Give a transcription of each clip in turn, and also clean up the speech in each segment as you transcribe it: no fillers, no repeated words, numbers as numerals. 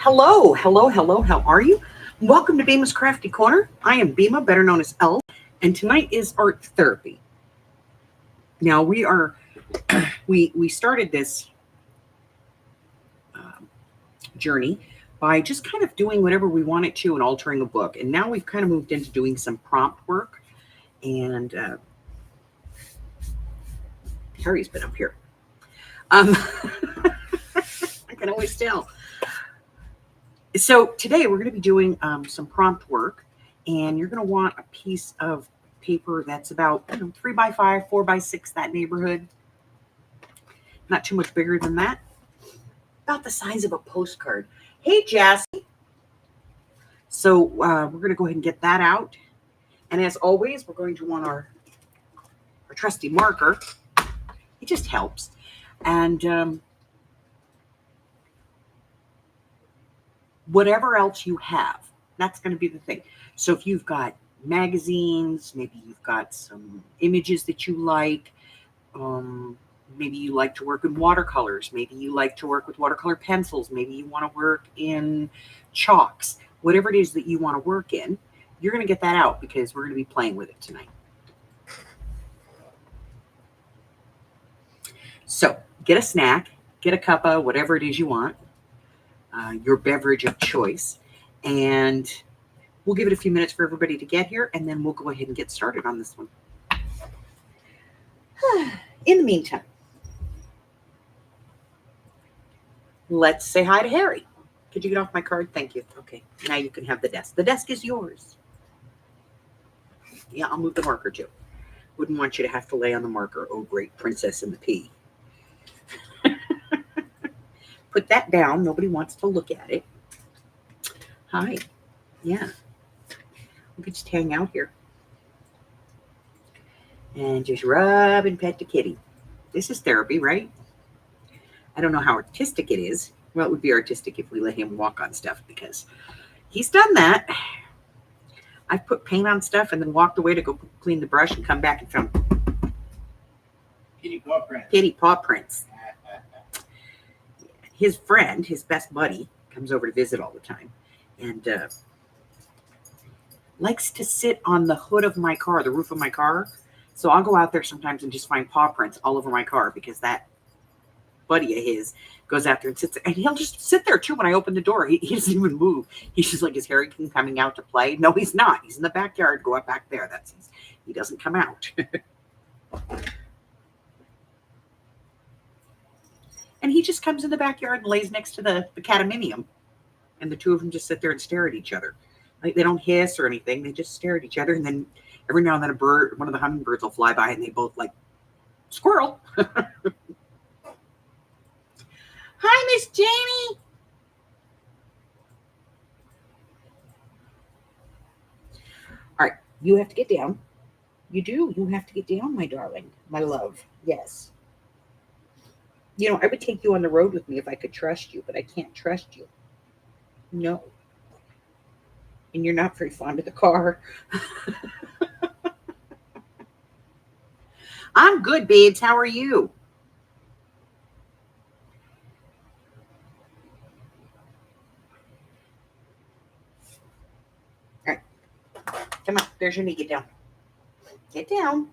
Hello, hello, hello. How are you? Welcome to Bima's Crafty Corner. I am Bima, better known as Elle, and tonight is art therapy. Now we started this journey by just kind of doing whatever we wanted to and altering a book, and now we've kind of moved into doing some prompt work. And Harry's been up here. I can always tell. So today we're going to be doing some prompt work, and you're going to want a piece of paper that's about 3x5, 4x6, that neighborhood. Not too much bigger than that. About the size of a postcard. Hey, Jassy. So we're going to go ahead and get that out. And as always, we're going to want our trusty marker. It just helps. And whatever else you have, that's going to be the thing. So if you've got magazines, maybe you've got some images that you like, maybe you like to work in watercolors, maybe you like to work with watercolor pencils, maybe you want to work in chalks, whatever it is that you want to work in, you're going to get that out because we're going to be playing with it tonight. So get a snack, get a cuppa, whatever it is you want. Your beverage of choice, and we'll give it a few minutes for everybody to get here, and then we'll go ahead and get started on this one. In the meantime, let's say hi to Harry. Could you get off my card? Thank you. Okay, now you can have the desk. The desk is yours. Yeah, I'll move the marker too. Wouldn't want you to have to lay on the marker. Oh, great princess in the pea. Put that down. Nobody wants to look at it. Hi. Yeah. We could just hang out here. And just rub and pet the kitty. This is therapy, right? I don't know how artistic it is. Well, it would be artistic if we let him walk on stuff because he's done that. I've put paint on stuff and then walked away to go clean the brush and come back and found kitty paw prints. Kitty paw prints. His friend, his best buddy, comes over to visit all the time and likes to sit on the hood of my car, the roof of my car. So I'll go out there sometimes and just find paw prints all over my car because that buddy of his goes out there and sits there. And he'll just sit there too when I open the door. He doesn't even move. He's just like, is Harry King coming out to play? No, he's not. He's in the backyard. Go out back there. He doesn't come out. And he just comes in the backyard and lays next to the cataminium. And the two of them just sit there and stare at each other. Like, they don't hiss or anything. They just stare at each other. And then every now and then one of the hummingbirds will fly by and they both like, squirrel. Hi, Miss Janie. All right. You have to get down. You do. You have to get down, my darling, my love. Yes. I would take you on the road with me if I could trust you, but I can't trust you. No. And you're not very fond of the car. I'm good, babes. How are you? All right. Come on. There's your knee. Get down. Get down.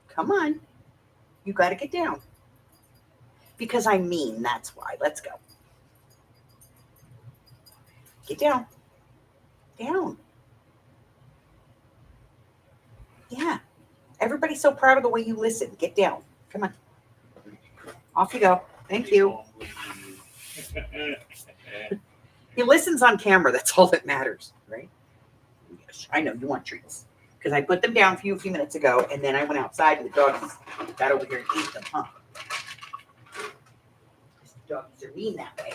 Come on. You got to get down. Because I mean, that's why. Let's go. Get down. Down. Yeah. Everybody's so proud of the way you listen. Get down. Come on. Off you go. Thank you. He listens on camera. That's all that matters, right? Yes, I know you want treats. Because I put them down for you a few minutes ago, and then I went outside and the doggies got over here and ate them, huh? Doggies are mean that way.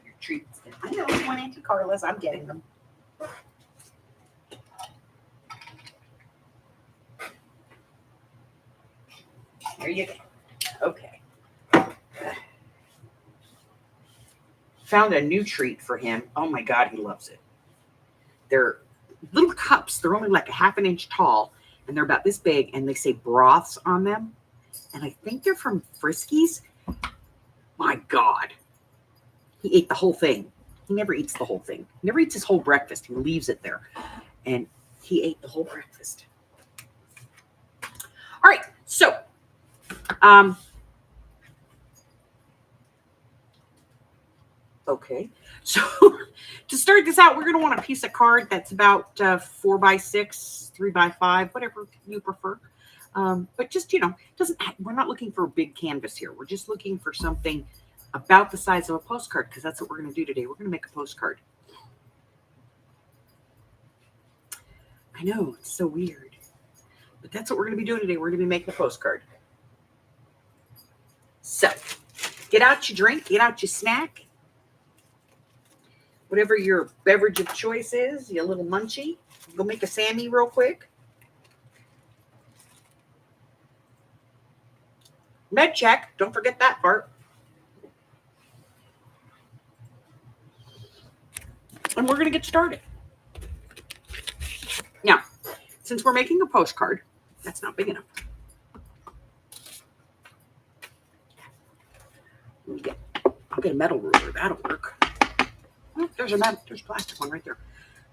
Your treats. I know you want Auntie Carla's. I'm getting them. There you go. Okay. Found a new treat for him. Oh my God, he loves it. They're little cups. They're only like a half an inch tall, and they're about this big, and they say broths on them. And I think they're from Friskies. My God. He ate the whole thing. He never eats the whole thing. He never eats his whole breakfast. He leaves it there. And he ate the whole breakfast. All right. So, okay. So to start this out, we're going to want a piece of card that's about 4x6, 3x5, whatever you prefer. But just, we're not looking for a big canvas here. We're just looking for something about the size of a postcard, because that's what we're going to do today. We're going to make a postcard. I know, it's so weird, but that's what we're going to be doing today. We're going to be making a postcard. So get out your drink, get out your snack, whatever your beverage of choice is, your little munchie. Go make a Sammy real quick. Med check. Don't forget that part. And we're going to get started. Now, since we're making a postcard, that's not big enough. I'll get a metal ruler. That'll work. Oh, there's a plastic one right there.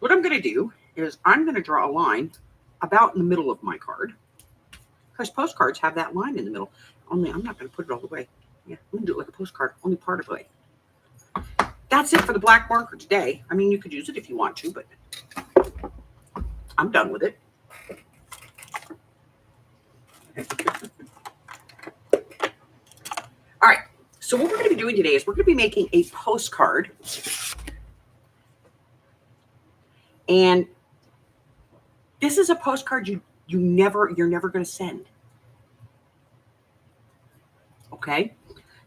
What I'm going to do is I'm going to draw a line about in the middle of my card, because postcards have that line in the middle. Only I'm not going to put it all the way. Yeah, I'm going to do it like a postcard, only part of the way. That's it for the black marker today. I mean, you could use it if you want to, but I'm done with it. All right. So what we're going to be doing today is we're going to be making a postcard. And this is a postcard you're never going to send. Okay?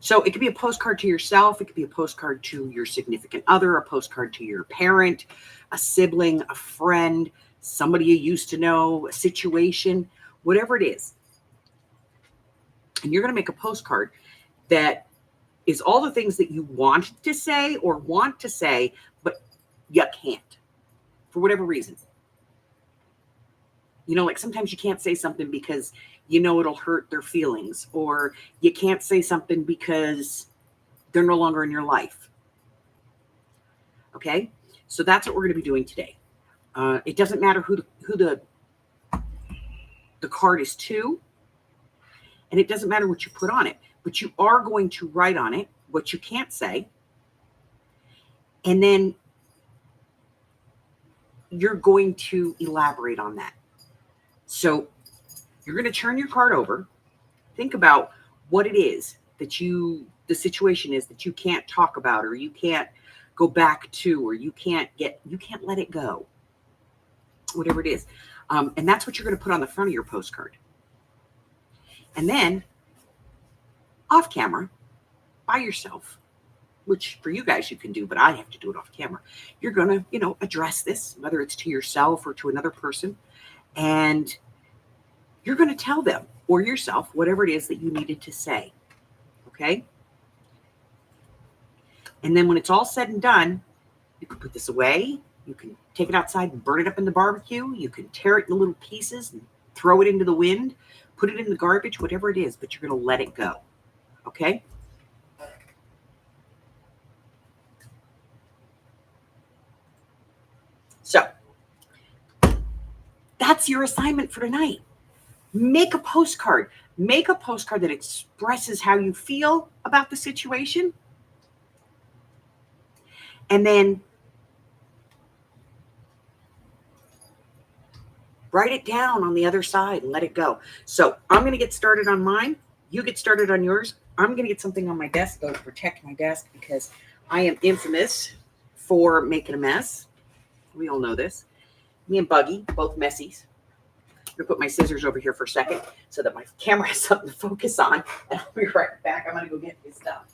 So it could be a postcard to yourself. It could be a postcard to your significant other, a postcard to your parent, a sibling, a friend, somebody you used to know, a situation, whatever it is. And you're going to make a postcard that is all the things that you want to say, but you can't for whatever reason. Like sometimes you can't say something because it'll hurt their feelings, or you can't say something because they're no longer in your life. Okay? So that's what we're going to be doing today. It doesn't matter who the card is to, and it doesn't matter what you put on it, but you are going to write on it what you can't say, and then you're going to elaborate on that. So you're going to turn your card over. Think about what it is that the situation is that you can't talk about, or you can't go back to, or you can't let it go. Whatever it is. And that's what you're going to put on the front of your postcard. And then off camera, by yourself, which for you guys you can do, but I have to do it off camera. You're going to, address this, whether it's to yourself or to another person. And you're going to tell them or yourself whatever it is that you needed to say. Okay? And then when it's all said and done, you can put this away. You can take it outside and burn it up in the barbecue. You can tear it into little pieces and throw it into the wind, put it in the garbage, whatever it is, but you're going to let it go. Okay? So that's your assignment for tonight. Make a postcard. Make a postcard that expresses how you feel about the situation. And then write it down on the other side and let it go. So I'm going to get started on mine. You get started on yours. I'm going to get something on my desk, though, to protect my desk, because I am infamous for making a mess. We all know this. Me and Buggy, both messies. I'm going to put my scissors over here for a second so that my camera has something to focus on. And I'll be right back. I'm going to go get his stuff.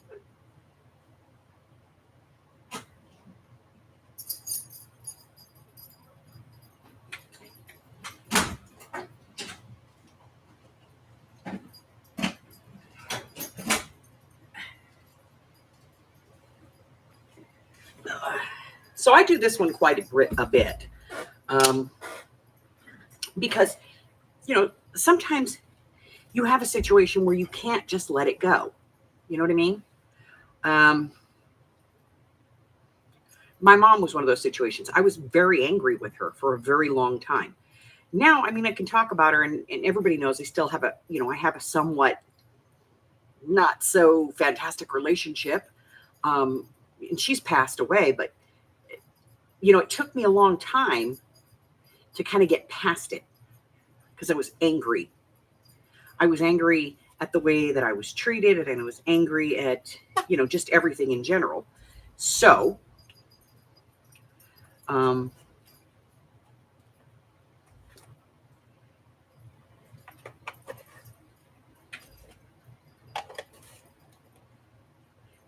So I do this one quite a bit because, sometimes you have a situation where you can't just let it go. You know what I mean? My mom was one of those situations. I was very angry with her for a very long time. Now, I mean, I can talk about her, and everybody knows I still have I have a somewhat not so fantastic relationship. And she's passed away, but it took me a long time to kind of get past it because I was angry. I was angry at the way that I was treated, and I was angry at, just everything in general. So,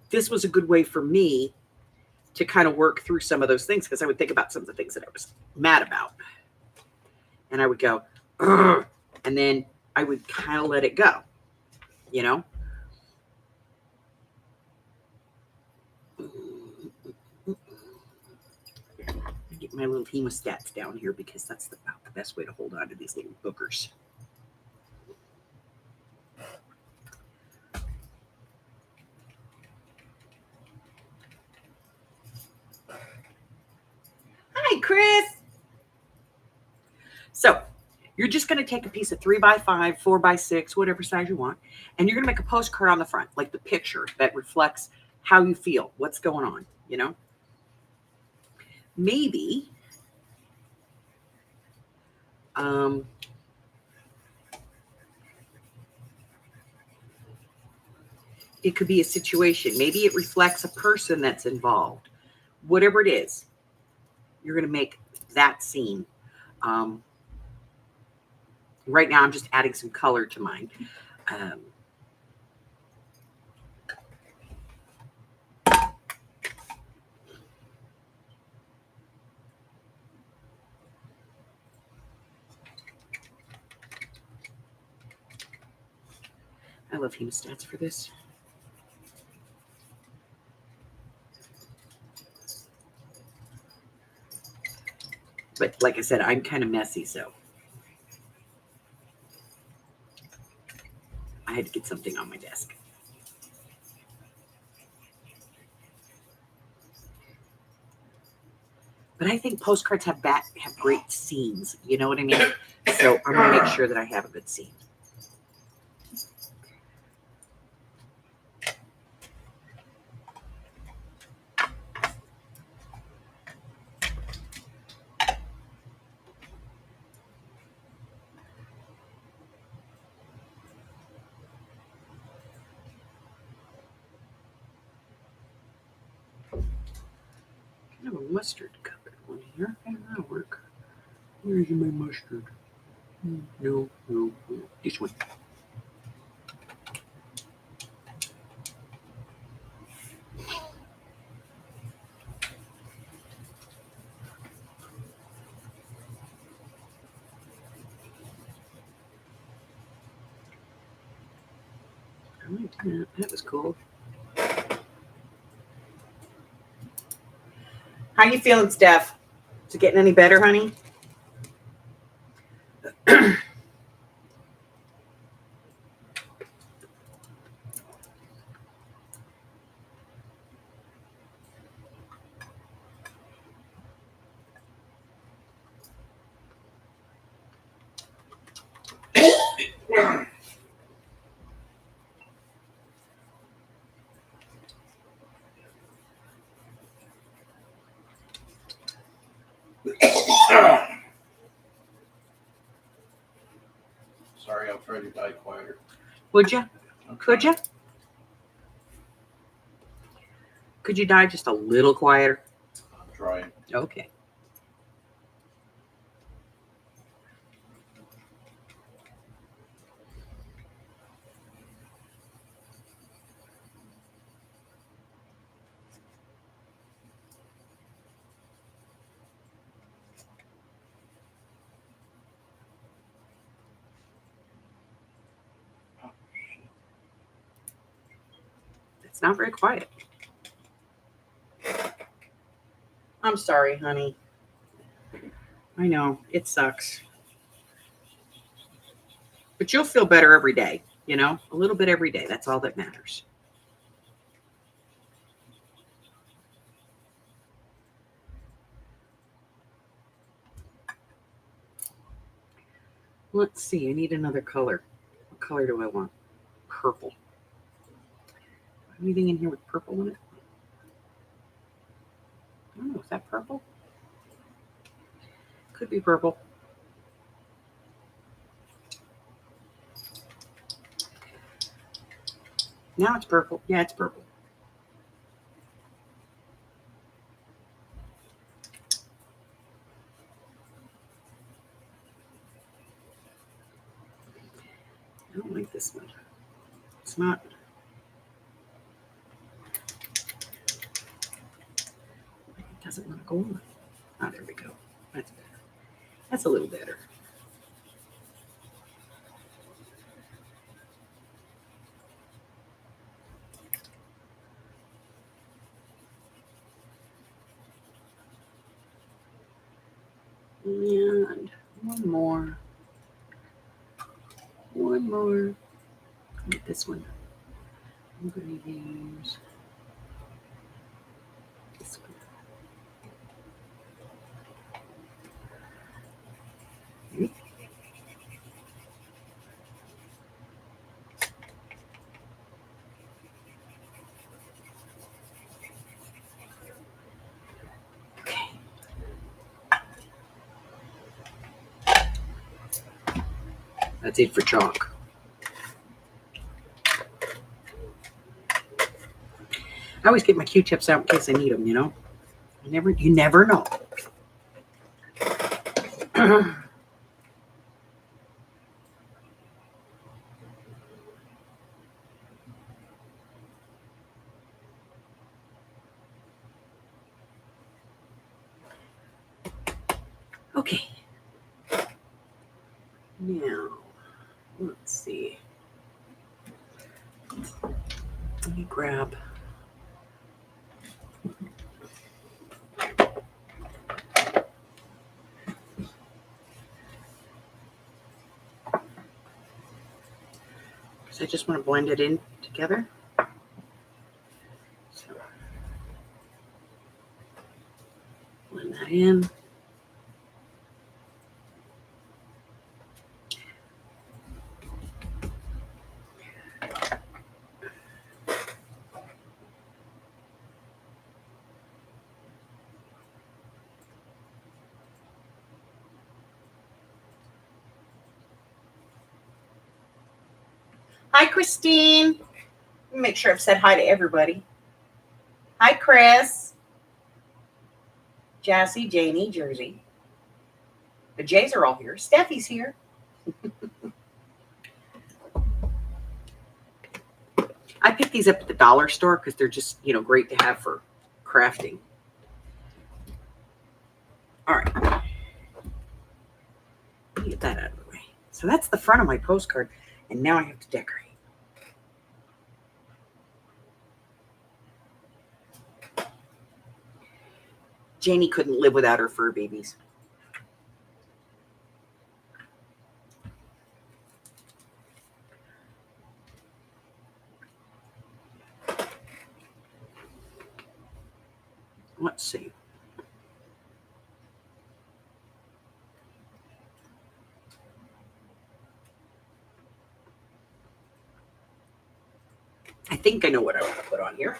this was a good way for me to kind of work through some of those things, because I would think about some of the things that I was mad about. And I would go, "Ugh," and then I would kind of let it go, Get my little hemostats down here, because that's about the best way to hold on to these little boogers. Hi, Chris. So you're just going to take a piece of 3x5, 4x6, whatever size you want, and you're going to make a postcard on the front, like the picture that reflects how you feel, what's going on, Maybe it could be a situation. Maybe it reflects a person that's involved. Whatever it is, you're going to make that scene. Right now, I'm just adding some color to mine. I love hemostats for this. But like I said, I'm kind of messy, so I had to get something on my desk. But I think postcards have great scenes. You know what I mean? So I'm going to make sure that I have a good scene. Kind of a mustard colored one here. How does that work? Where's my mustard? No. This one. I liked that. That was cool. How you feeling, Steph? Is it getting any better, honey? Sorry, I'll try to die quieter. Would you? Could you? Could you die just a little quieter? I'm trying. Okay. It's not very quiet. I'm sorry, honey. I know, it sucks. But you'll feel better every day, a little bit every day. That's all that matters. Let's see. I need another color. What color do I want? Purple. Anything in here with purple in it? I don't know. Is that purple? Could be purple. Now it's purple. Yeah, it's purple. I don't like this one. It's not. It doesn't want to go on. Oh, there we go. That's better. That's a little better. And one more. One more. Get this one. I'm going to use this one. Okay. That's it for chalk. I always get my Q-tips out in case I need them, you know? You never know. Okay. Now, let's see. Let me grab. Because I just want to blend it in together. So, blend that in. Hi, Christine. Make sure I've said hi to everybody. Hi, Chris. Jassy, Janie, Jersey. The Jays are all here. Steffi's here. I picked these up at the dollar store because they're just, great to have for crafting. All right. Let me get that out of the way. So that's the front of my postcard, and now I have to decorate. Janie couldn't live without her fur babies. Let's see. I think I know what I want to put on here.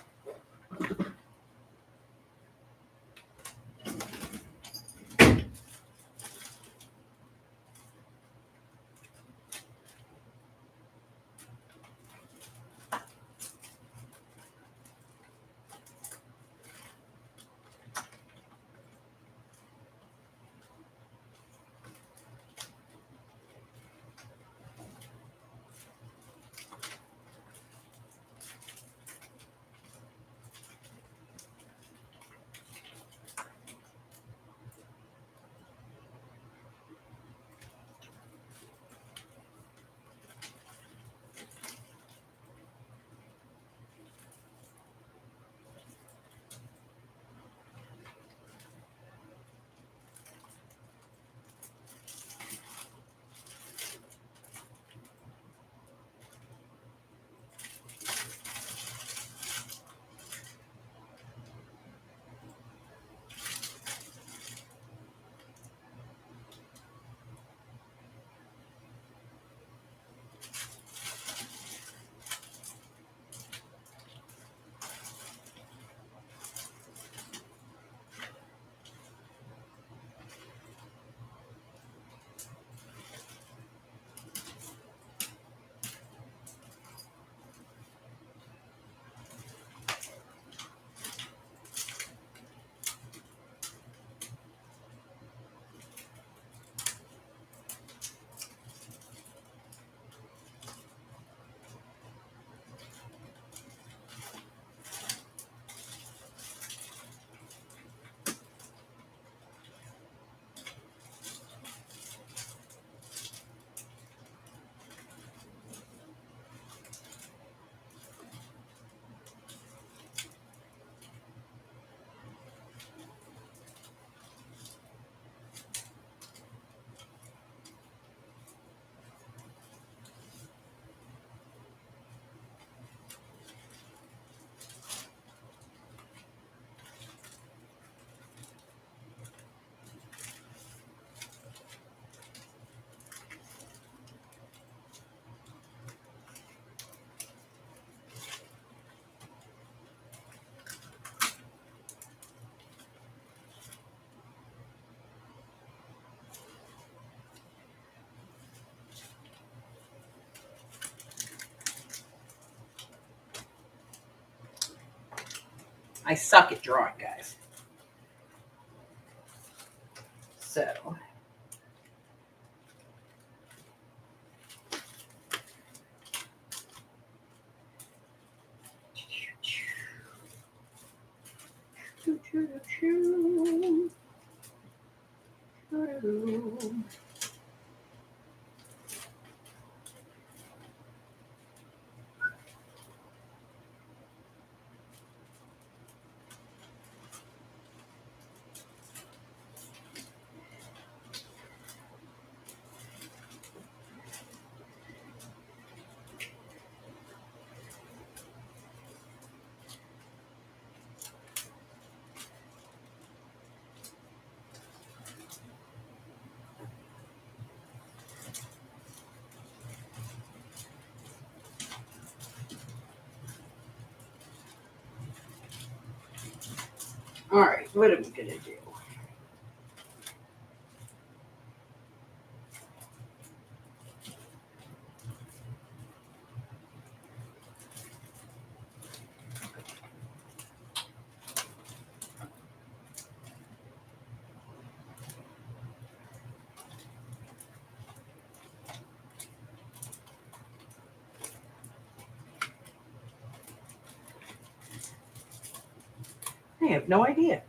I suck at drawing, guys. So. All right, what are we gonna do? I have no idea.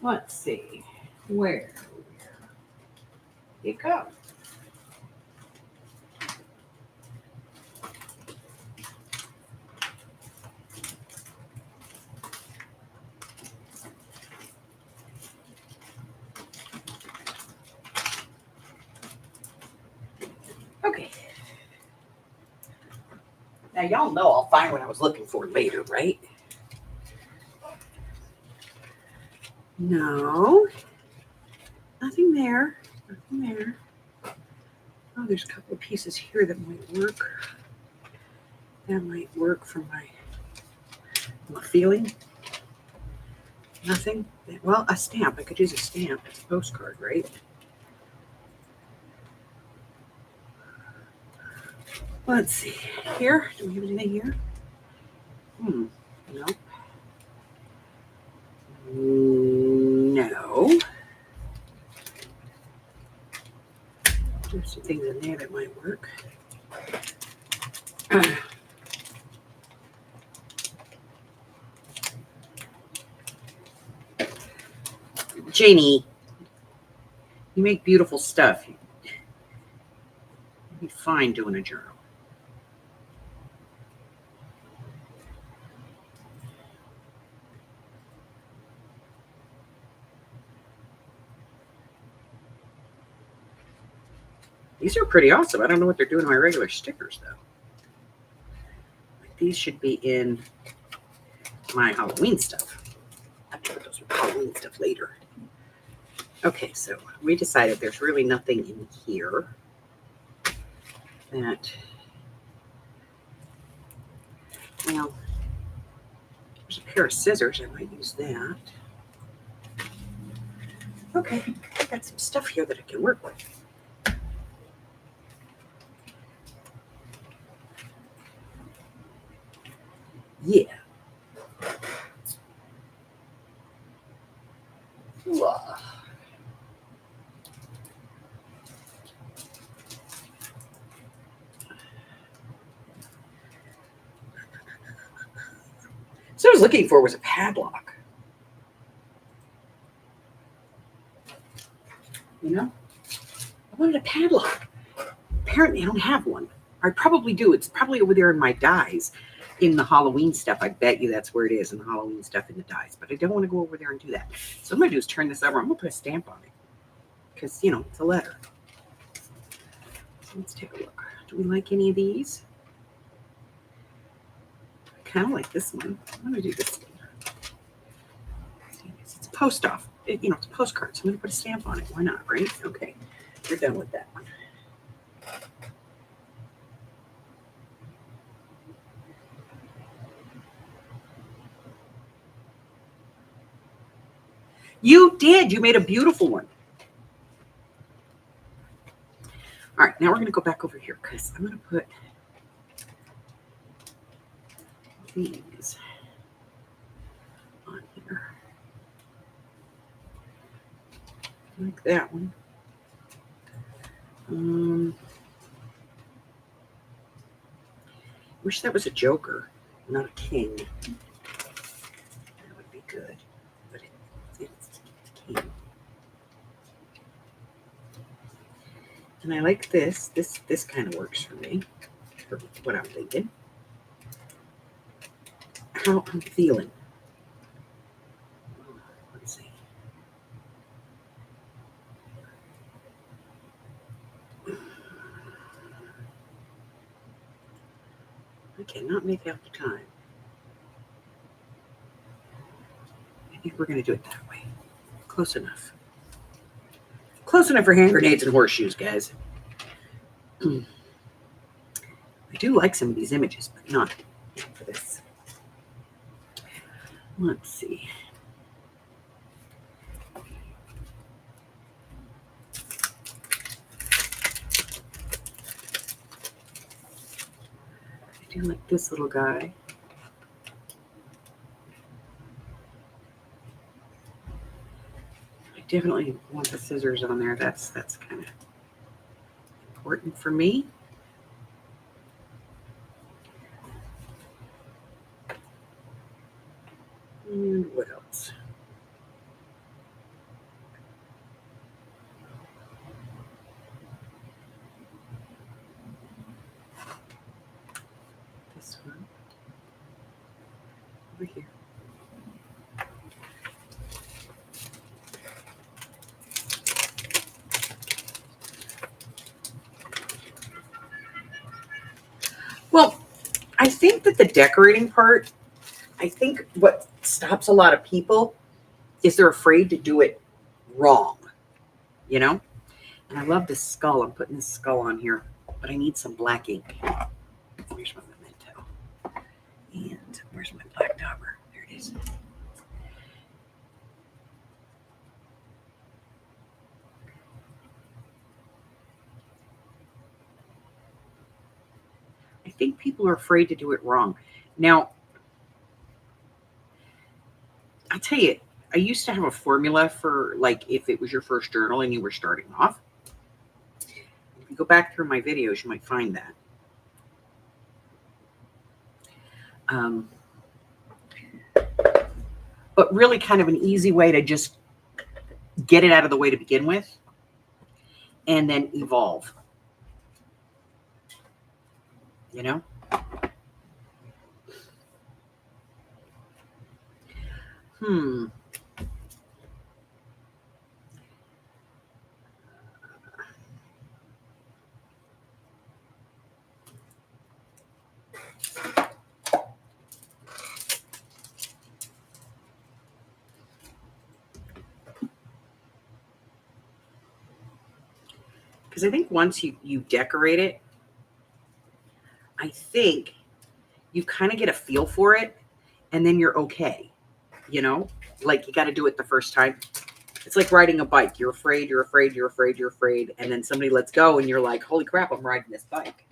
Let's see. Where you go? Okay. Now y'all know I'll find what I was looking for later, right? No. Nothing there. Nothing there. Oh, there's a couple of pieces here that might work. That might work for my feeling. Nothing. Well, a stamp. I could use a stamp. It's a postcard, right? Let's see. Here. Do we have anything here? Nope. No. There's some things in there that might work. Janie, you make beautiful stuff. You'd be fine doing a journal. These are pretty awesome. I don't know what they're doing to my regular stickers, though. These should be in my Halloween stuff. I have to put those with Halloween stuff later. Okay, so we decided there's really nothing in here that, well, there's a pair of scissors. I might use that. Okay, I got some stuff here that I can work with. Yeah. Wow. So I was looking for was a padlock. You know? I wanted a padlock. Apparently I don't have one. I probably do. It's probably over there in my dies. in the Halloween stuff. I bet you that's where it is, in the Halloween stuff in the dies. But I don't want to go over there and do that. So I'm going to do is turn this over. I'm going to put a stamp on it because, it's a letter. So let's take a look. Do we like any of these? I kind of like this one. I'm going to do this one. It's a post off. It's a postcard. So I'm going to put a stamp on it. Why not, right? Okay. We're done with that one. You did. You made a beautiful one. All right, now we're going to go back over here because I'm going to put these on here. Like that one. Wish that was a joker, not a king. That would be good. But it's king. And I like this. This kind of works for me, for what I'm thinking. How I'm feeling. Let's see. I cannot make out the time. I think we're going to do it that way. Close enough. Close enough for hand grenades and horseshoes, guys. I do like some of these images, but not for this. Let's see. I do like this little guy. I definitely want the scissors on there. That's kind of important for me. And what else? This one over here. Well, I think that the decorating part, I think what stops a lot of people is they're afraid to do it wrong, And I love this skull. I'm putting this skull on here, but I need some black ink. Where's my memento? And where's my black dauber? There it is. I think people are afraid to do it wrong. Now, I'll tell you, I used to have a formula for, like, if it was your first journal and you were starting off. If you go back through my videos, you might find that. But really kind of an easy way to just get it out of the way to begin with and then evolve. Because I think once you decorate it, I think you kind of get a feel for it and then you're okay. Like you got to do it the first time. It's like riding a bike. You're afraid, you're afraid, you're afraid, you're afraid. And then somebody lets go and you're like, holy crap, I'm riding this bike.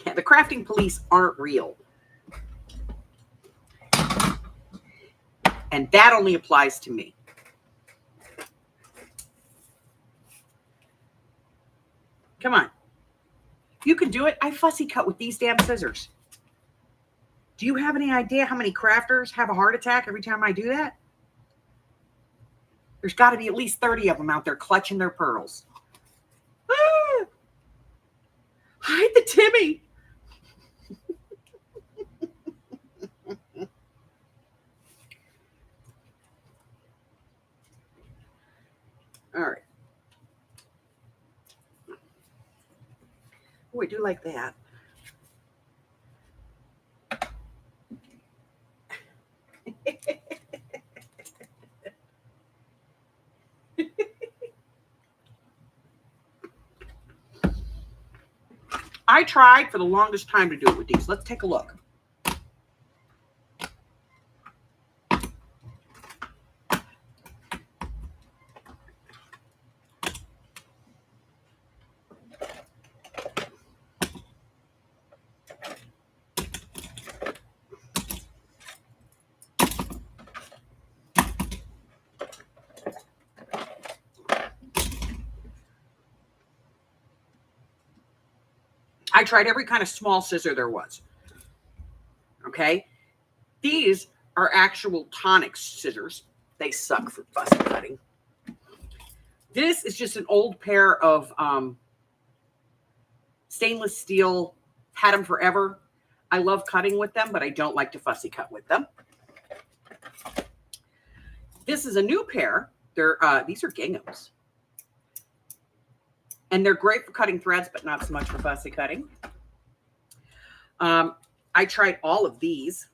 Yeah, the crafting police aren't real. And that only applies to me. Come on. You can do it. I fussy cut with these damn scissors. Do you have any idea how many crafters have a heart attack every time I do that? There's got to be at least 30 of them out there clutching their pearls. Ah! Hide the Timmy. All right. Oh, I do like that. I tried for the longest time to do it with these. Let's take a look. I tried every kind of small scissor there was. Okay. These are actual tonic scissors. They suck for fussy cutting. This is just an old pair of stainless steel. Had them forever. I love cutting with them, but I don't like to fussy cut with them. This is a new pair. These are ginghams. And they're great for cutting threads, but not so much for fussy cutting. I tried all of these.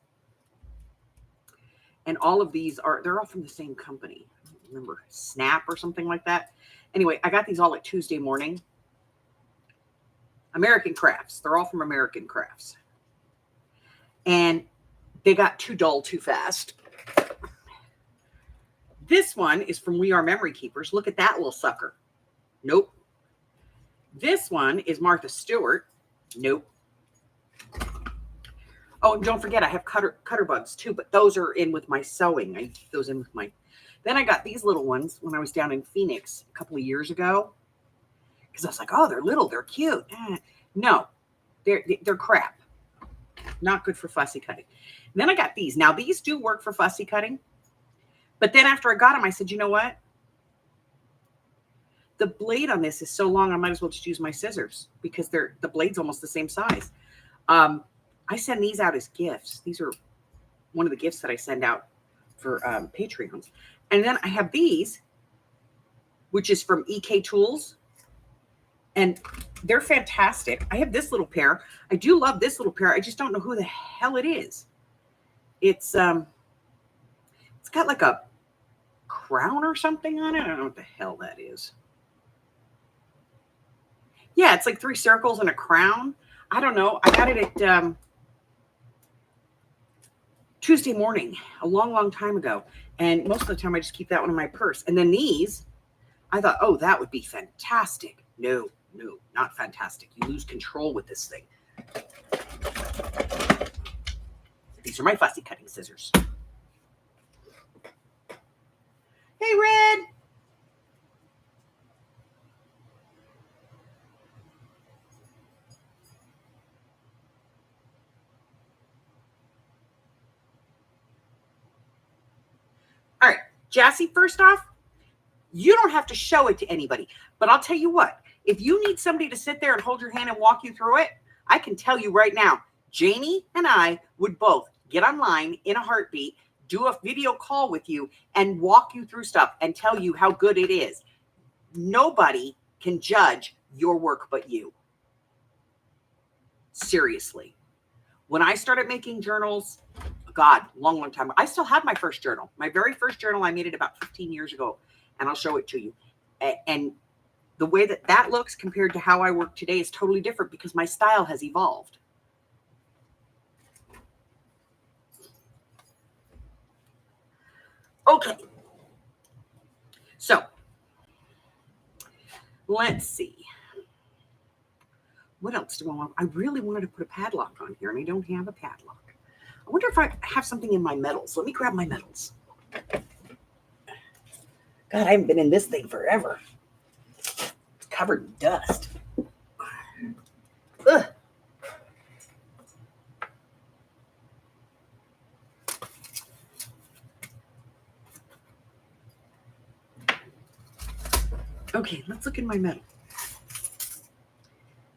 And all of these they're all from the same company. I don't remember, Snap or something like that. Anyway, I got these all at Tuesday Morning. American Crafts. They're all from American Crafts. And they got too dull too fast. This one is from We Are Memory Keepers. Look at that little sucker. Nope. This one is Martha Stewart. Nope. Oh, and don't forget, I have cutter bugs too, but those are in with my sewing. I keep those in with my... Then I got these little ones when I was down in Phoenix a couple of years ago. Because I was like, oh, they're little, they're cute. No, they're crap. Not good for fussy cutting. And then I got these. Now, these do work for fussy cutting. But then after I got them, I said, you know what? The blade on this is so long, I might as well just use my scissors because the blade's almost the same size. I send these out as gifts. These are one of the gifts that I send out for Patreons. And then I have these, which is from EK Tools. And they're fantastic. I have this little pair. I do love this little pair. I just don't know who the hell it is. It's got like a crown or something on it. I don't know what the hell that is. Yeah, it's like 3 circles and a crown. I don't know. I got it at Tuesday Morning a long, long time ago. And most of the time I just keep that one in my purse. And then these, I thought, oh, that would be fantastic. No, not fantastic. You lose control with this thing. These are my fussy cutting scissors. Hey, Red. All right, Jassy, first off, you don't have to show it to anybody. But I'll tell you what, if you need somebody to sit there and hold your hand and walk you through it, I can tell you right now, Janie and I would both get online in a heartbeat, do a video call with you, and walk you through stuff and tell you how good it is. Nobody can judge your work but you. Seriously. When I started making journals, God, long, long time ago, I still have my first journal. My very first journal, I made it about 15 years ago, and I'll show it to you. And the way that looks compared to how I work today is totally different because my style has evolved. Okay. So, let's see. What else do I want? I really wanted to put a padlock on here, and I don't have a padlock. I wonder if I have something in my metals. Let me grab my metals. God, I haven't been in this thing forever. It's covered in dust. Ugh. Okay, let's look in my metal.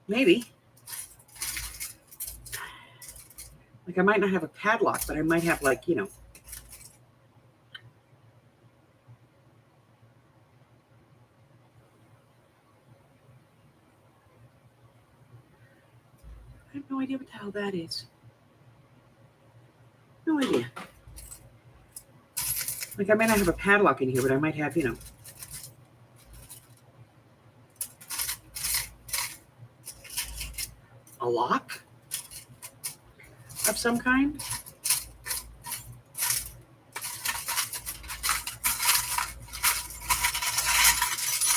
Maybe. Like I might not have a padlock, but I might have like, you know. I have no idea what the hell that is. No idea. Like I might not have a padlock in here, but I might have, you know. A lock of some kind.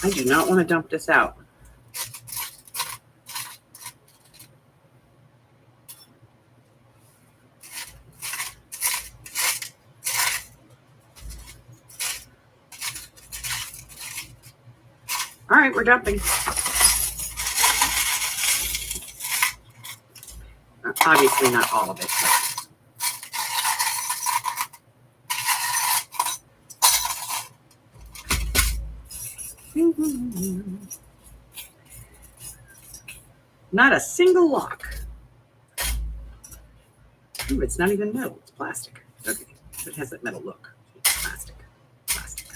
I do not want to dump this out. All right, we're dumping. Obviously not all of it. But... Not a single lock. Ooh, it's not even metal. It's plastic. Okay, it has that metal look. It's plastic. Plastic.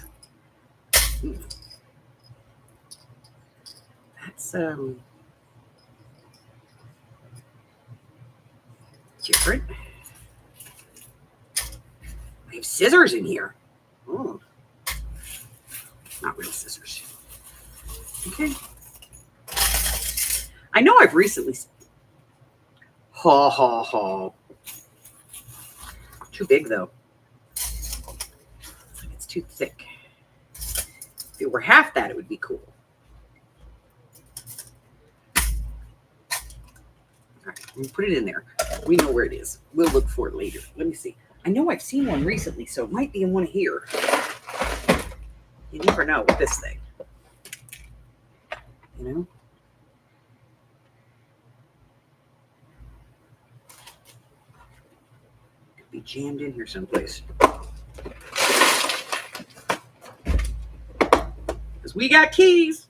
That's different. I have scissors in here. Oh, not real scissors. Okay. I know I've recently. Ha ha ha. Too big though. It's too thick. If it were half that, it would be cool. All right, we'll put it in there. We know where it is. We'll look for it later. Let me see. I know I've seen one recently, so it might be in one here. You never know with this thing. You know? Could be jammed in here someplace. Because we got keys.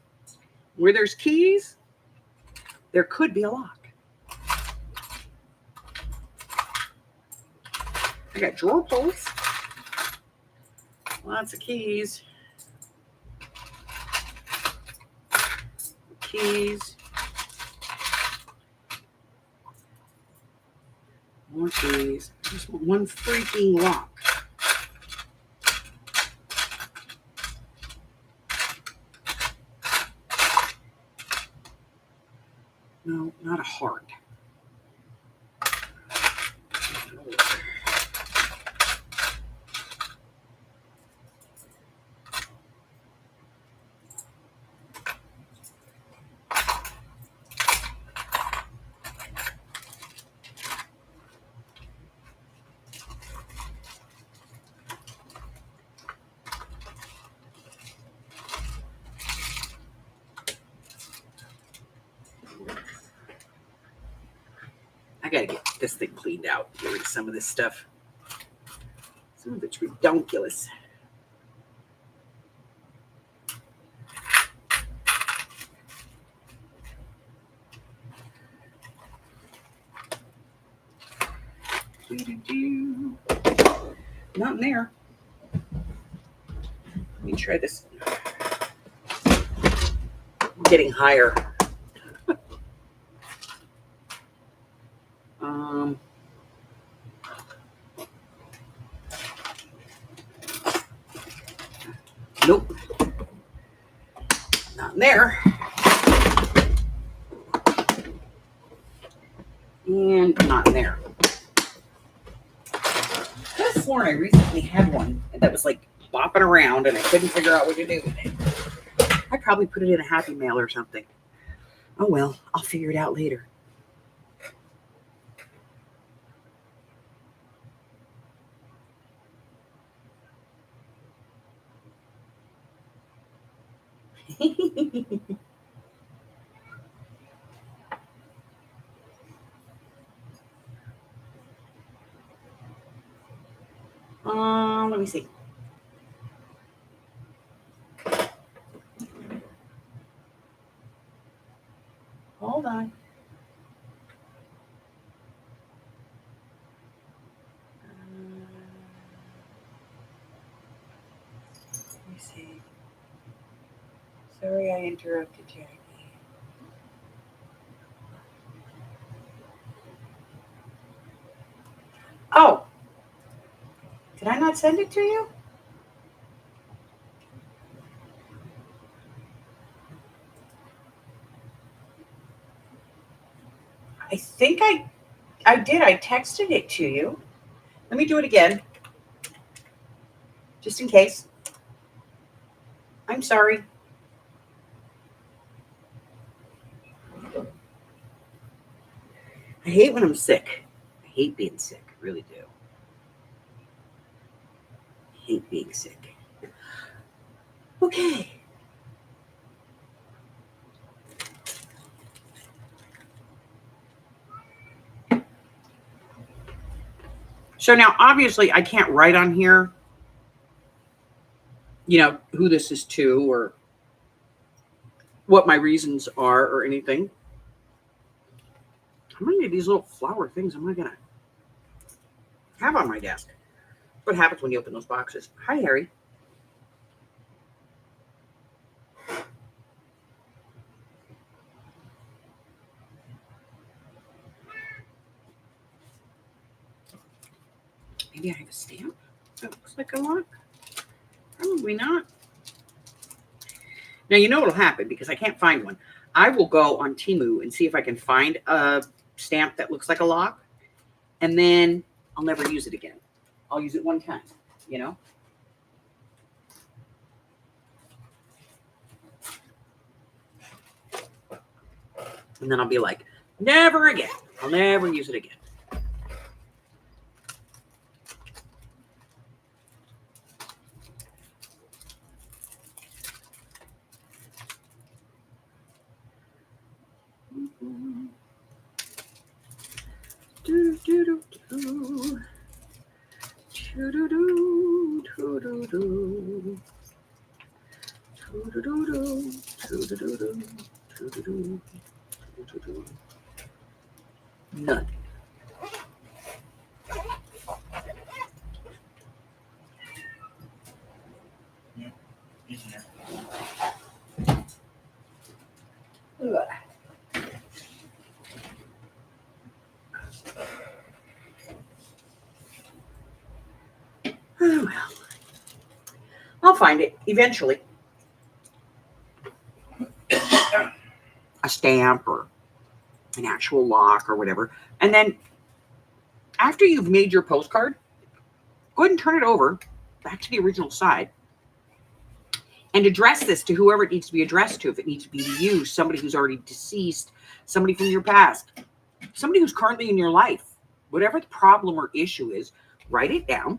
Where there's keys, there could be a lock. I got drawer pulls. Lots of keys. Keys. More keys. Just one freaking lock. No, not a heart. I gotta get this thing cleaned out. Get rid of some of this stuff. Some of it's redonkulous. Not in there. Let me try this. I'm getting higher. Nope. Not in there. And not in there. I could have sworn I recently had one that was like bopping around and I couldn't figure out what to do with it. I probably put it in a Happy Mail or something. Oh well, I'll figure it out later. Let me see. Hold on. Let me see. Sorry I interrupted Jackie. Oh, did I not send it to you? I think I did. I texted it to you. Let me do it again, just in case. I'm sorry. I hate when I'm sick. I hate being sick. I really do. I hate being sick. Okay. So now, obviously, I can't write on here, who this is to or what my reasons are or anything. How many of these little flower things am I going to have on my desk? What happens when you open those boxes? Hi, Harry. Maybe I have a stamp that looks like a lock. Probably not. Now, you know what'll happen because I can't find one. I will go on Temu and see if I can find a stamp that looks like a lock, and then I'll never use it again. I'll use it one time, And then I'll be like, never again. I'll never use it again. None. Oh, well. I'll find it eventually. A stamp or an actual lock or whatever. And then after you've made your postcard, go ahead and turn it over back to the original side and address this to whoever it needs to be addressed to. If it needs to be to you, somebody who's already deceased, somebody from your past, somebody who's currently in your life, whatever the problem or issue is, write it down,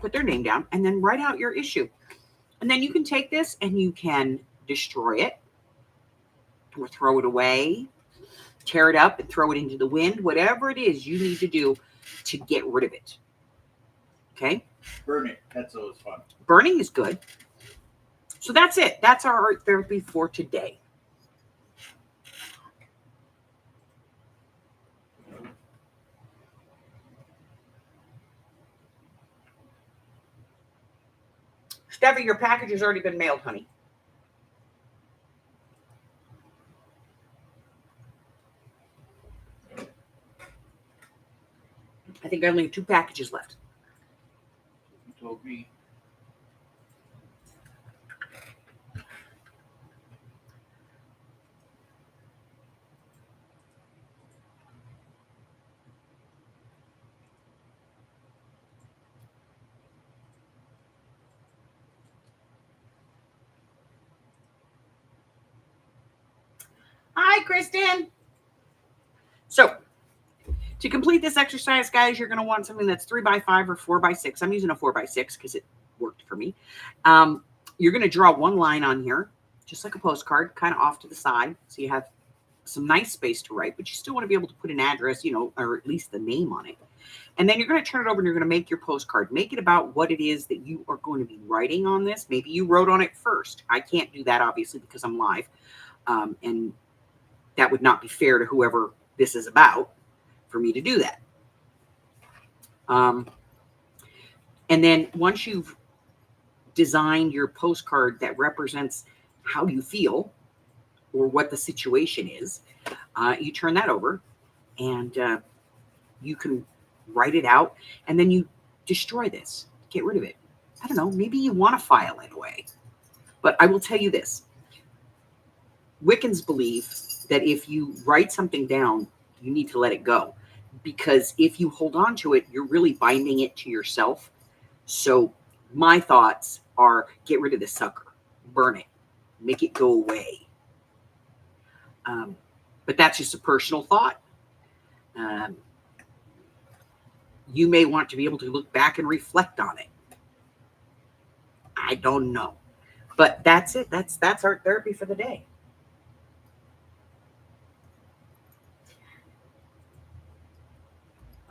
put their name down, and then write out your issue. And then you can take this and you can destroy it or throw it away, tear it up and throw it into the wind, whatever it is you need to do to get rid of it. Okay? Burn it. That's always fun. Burning is good. So that's it. That's our art therapy for today. Steffi, your package has already been mailed, honey. I think I only have 2 packages left. You told me. Hi, Kristen. So, to complete this exercise, guys, you're going to want something that's 3x5 or 4x6. I'm using a 4x6 because it worked for me. You're going to draw one line on here, just like a postcard, kind of off to the side. So you have some nice space to write, but you still want to be able to put an address, or at least the name on it. And then you're going to turn it over and you're going to make your postcard. Make it about what it is that you are going to be writing on this. Maybe you wrote on it first. I can't do that, obviously, because I'm live. And that would not be fair to whoever this is about for me to do that. And then once you've designed your postcard that represents how you feel or what the situation is, you turn that over and you can write it out, and then you destroy this. Get rid of it. I don't know. Maybe you want to file it away. But I will tell you this. Wiccans believe that if you write something down, you need to let it go. Because if you hold on to it, you're really binding it to yourself. So my thoughts are, get rid of this sucker. Burn it. Make it go away. But that's just a personal thought. You may want to be able to look back and reflect on it. I don't know. But that's it. That's art therapy for the day.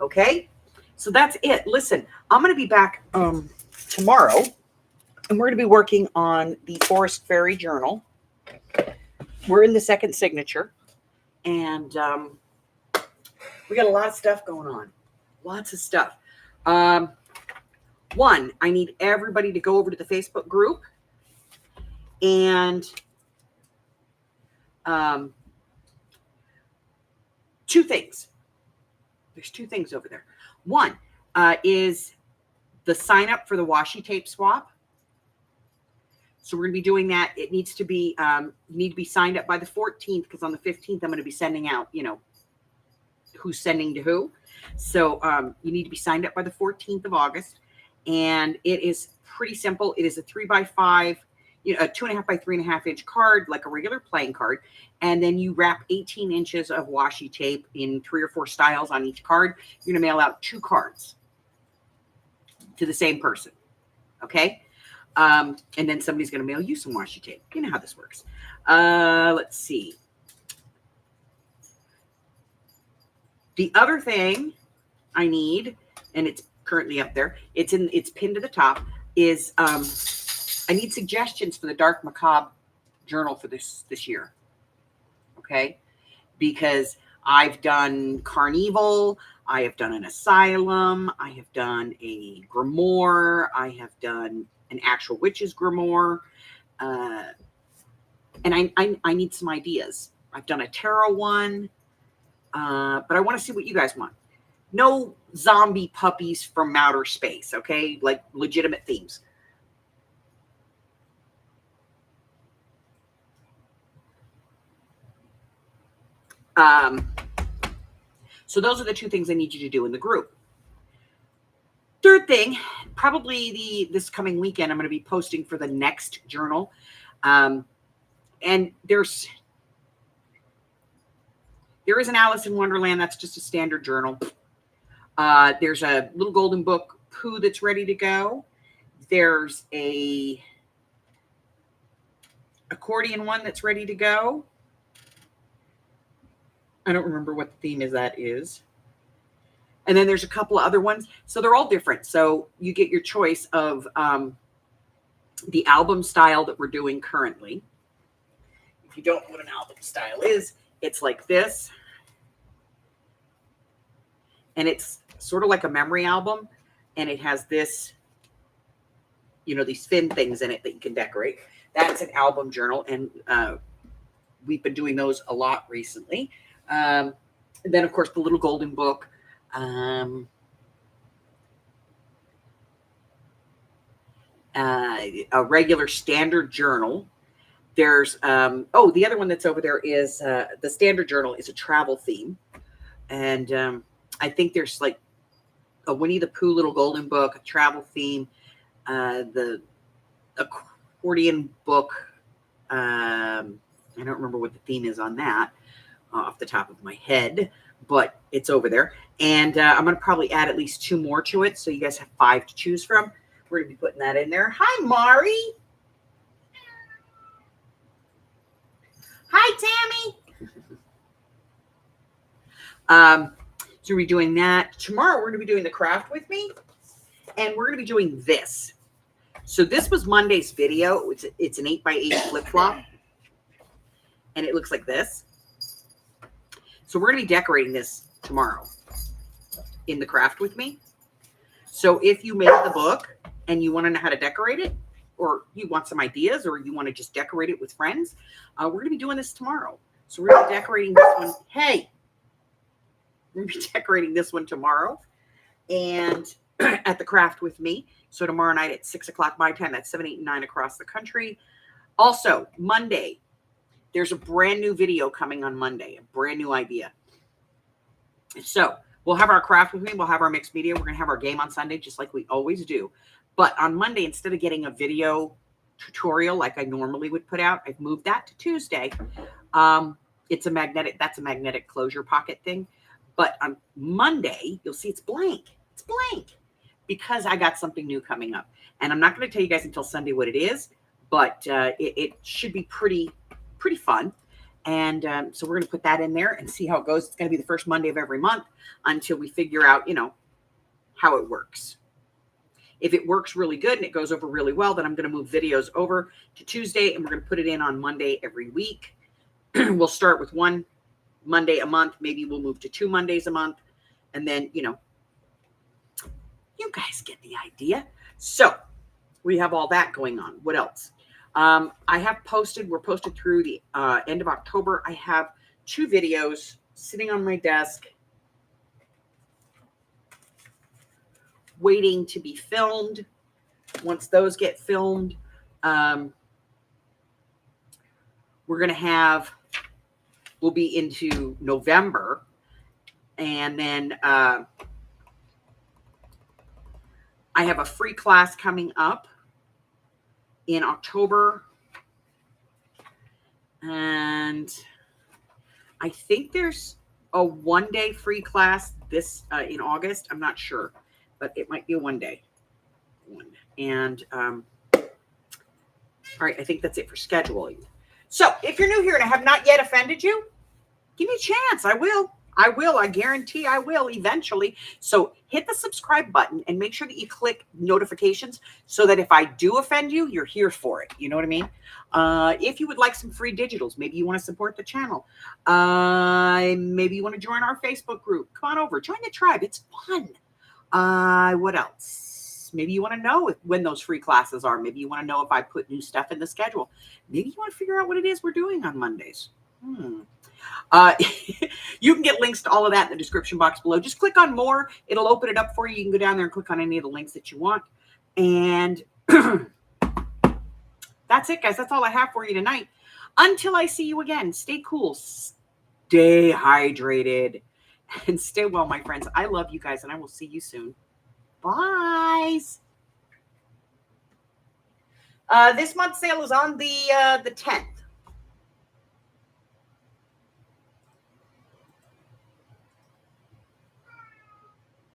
Okay? So that's it. Listen, I'm going to be back tomorrow, and we're going to be working on the Forest Fairy Journal. We're in the second signature, and we got a lot of stuff going on. Lots of stuff. One, I need everybody to go over to the Facebook group and two things. There's two things over there. One is the sign up for the washi tape swap. So we're going to be doing that. It needs to be, you need to be signed up by the 14th, because on the 15th, I'm going to be sending out, who's sending to who. So you need to be signed up by the 14th of August. And it is pretty simple. It is a 3x5, a 2.5 by 3.5 inch card, like a regular playing card. And then you wrap 18 inches of washi tape in 3 or 4 styles on each card. You're going to mail out 2 cards to the same person. Okay. And then somebody's going to mail you some washi tape. You know how this works. Let's see. The other thing I need, and it's currently up there, it's pinned to the top, is I need suggestions for the Dark Macabre journal for this year. Okay? Because I've done Carnival, I have done an Asylum, I have done a Grimoire, I have done an actual witch's Grimoire, and I need some ideas. I've done a tarot one, but I want to see what you guys want. No zombie puppies from outer space, okay? Like legitimate themes. So those are the 2 things I need you to do in the group. Third thing, probably this coming weekend, I'm going to be posting for the next journal. And there is an Alice in Wonderland. That's just a standard journal. There's a little golden book Pooh that's ready to go. There's a accordion one that's ready to go. I don't remember what the theme is. And then there's a couple of other ones. So they're all different. So you get your choice of the album style that we're doing currently. If you don't know what an album style is, it's like this. And it's sort of like a memory album. And it has this, these fin things in it that you can decorate. That's an album journal. And we've been doing those a lot recently. And then, of course, the little golden book. A regular standard journal. There's, the other one that's over there is the standard journal is a travel theme. And I think there's like a Winnie the Pooh little golden book, a travel theme, the accordion book. I don't remember what the theme is on that off the top of my head, but it's over there. And I'm going to probably add at least 2 more to it. So you guys have 5 to choose from. We're going to be putting that in there. Hi, Mari. Hi, Tammy. So we're doing that. Tomorrow we're going to be doing the craft with me, and we're going to be doing this. So this was Monday's video. It's an 8x8 flip-flop, and it looks like this. So we're going to be decorating this tomorrow in the craft with me. So if you made the book and you want to know how to decorate it, or you want some ideas, or you want to just decorate it with friends, we're going to be doing this tomorrow. So we're going to be decorating this one. Hey, we're going to be decorating this one tomorrow, and at the craft with me. So tomorrow night at 6 o'clock my time, that's 7, 8, and 9 across the country. Also, Monday, there's a brand new video coming on Monday, a brand new idea. So we'll have our craft with me. We'll have our mixed media. We're going to have our game on Sunday, just like we always do. But on Monday, instead of getting a video tutorial like I normally would put out, I've moved that to Tuesday. That's a magnetic closure pocket thing. But on Monday, you'll see it's blank. It's blank because I got something new coming up. And I'm not going to tell you guys until Sunday what it is, but it should be pretty fun. And so we're going to put that in there and see how it goes. It's going to be the first Monday of every month until we figure out, how it works. If it works really good and it goes over really well, then I'm going to move videos over to Tuesday, and we're going to put it in on Monday every week. We'll start with one Monday a month. Maybe we'll move to 2 Mondays a month. And then, you guys get the idea. So we have all that going on. What else? We're posted through the end of October. I have 2 videos sitting on my desk waiting to be filmed. Once those get filmed, we'll be into November. And then I have a free class coming up in October. And I think there's a 1-day free class in August. I'm not sure, but it might be a 1-day one. And all right, I think that's it for scheduling. So if you're new here and I have not yet offended you, give me a chance. I will. I guarantee I will eventually. So hit the subscribe button and make sure that you click notifications so that if I do offend you, you're here for it. You know what I mean? If you would like some free digitals, maybe you want to support the channel. Maybe you want to join our Facebook group. Come on over. Join the tribe. It's fun. What else? Maybe you want to know when those free classes are. Maybe you want to know if I put new stuff in the schedule. Maybe you want to figure out what it is we're doing on Mondays. You can get links to all of that in the description box below. Just click on more. It'll open it up for you. You can go down there and click on any of the links that you want. And that's it, guys. That's all I have for you tonight. Until I see you again, stay cool, stay hydrated, and stay well, my friends. I love you guys, and I will see you soon. Bye. This month's sale is on the 10th.